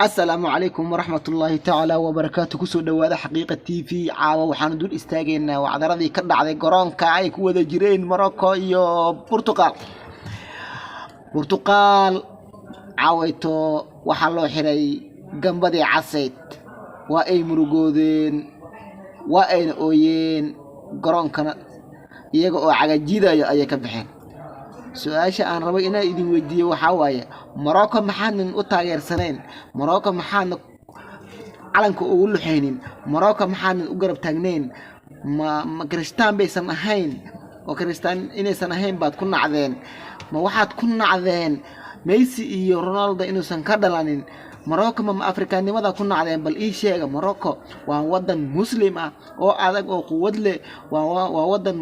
السلام عليكم ورحمة الله تعالى وبركاته. كسو دوادا حقيقة تي في عاوة وحان دول استاغينا وعدردي كرد عدي قران كاي كودا جيرين مروكو iyo برتقال عاويتو waxaa loo xiray gambadii casayd waa ay murugoodeen waa ay ooyeen garoonkana iyaga oo cagajiidayo ayay ka baxeen. su'aasha aan rabo inaan idin weydiiyo waxa waaye Morocco maxaan u taageersaneen Morocco maxaan calanka ugu luxaynin Morocco maxaan u garab taagneen ma Kristaan baysan ahayn oo Kristaan inaysan ahayn baad ku nacdeen ma waxaad ku nacdeen Messi iyo Ronaldo inuusan ka dhalanin Morocco ma Afrikaanimada ku nacdeen bal ii sheega Morocco waa wadan muslim ah oo adag oo quwad leh waa wadan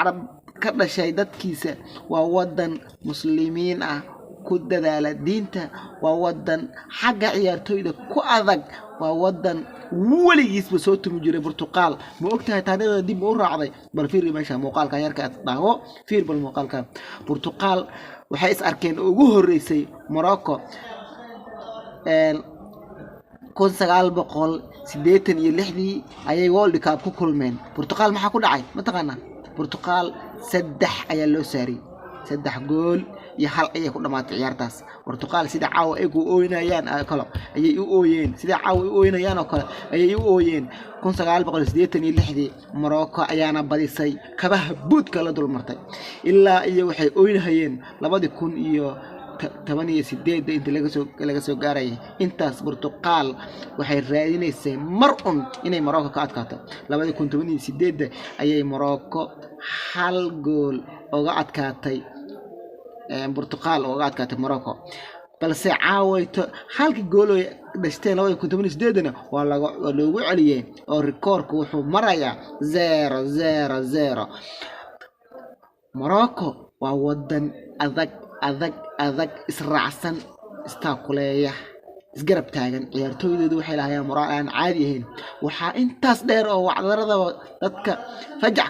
Arab ka dhashay dadkiisa waa wadan muslimiin ah ku dadaala diinta waa wadan xagga ciyaartooyda ku adag waa wadan waligiisba soo tumi jiray Portugal ma ogtahay taariikhda dib u raacday bal fiir meesha muuqaalka yarka daawo fiir bal muuqaalka Portugal waxay is arkeen ugu horeysay Morocco 1986 ayay World Cup ku kulmeen Portugal maxaa ku dhacay ma taqaanaa Portugal 3 ayaa loo saaray 3 gool iyo hal ay ku dhamaatay ciyaartaas Portugal sida caawa ay ku ooynayaan kala ayay u ooyeen sida caawa u ooynayaan oo kale ayay u ooyeen 1986 Morocco ayaana badisay kabaha buudka la dulmartay ilaa iyo waxay ooynayeen 2018 inta laga soo gaaray intaas Portugal waxay raadinaysay mar inay Morocco ka adkaato 2018 ayay Morocco hal gool uga adkaatay Portugal oo uga adkaatay Morocco balse caawayto halka gool oo dhashteen 2018 waa loogu celiyay oo rikoorku wuxuu marayaa 0-0-0 Morocco waa wadan adag israacsan istaakuleeya isgarab taagan ciyaartooydoodu waxay lahaayeen moraal aan caadi ahayn waxa intaas dheer oo wacdarada dadka fajac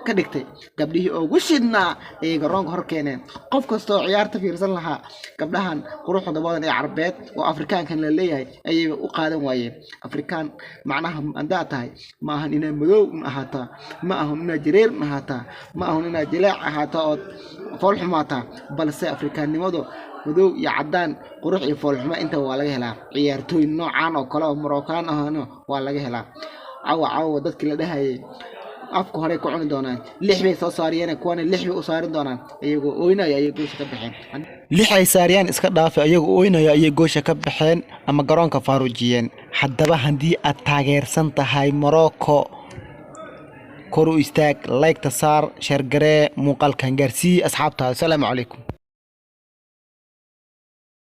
ka dhigtay gabdhihii ugu shidnaa ay garoonka hor keeneen qof kasto ciyaarta fiirsan lahaa gabdhahan quruxda badan ee Carbeed oo Afrikaankan la leeyahay ayay u qaadan waayeen Afrikaan macnaha anda tahay ma ahan inay madow ahaataa ma ahan inay jireer ahaataa ma ahan inay jilaac ahaataa oo fool xumaata balse Afrikaannimadu madow iyo cadaan qurux iyo foolxuma inta waa laga helaa ciyaartooy noocan oo kale oo Moroccan ahna waa laga helaa caawa dadkii la dhahayay afku hore ku cuni doonaan 6 bay soo saariyeen kuwana 6 bay u saarin doonaan ayagoo ooynaya ayay goosha ka baxeen 6 ay saariyaan iska dhaafay ayagoo ooynaya ayay goosha ka baxeen ama garoonka faaruujiyeen haddaba hadii aad taageersan tahay Morocco koru istaag like ta saar share garee muuqaalkan gaarsii asxaabtaada. Assalaamu calaykum.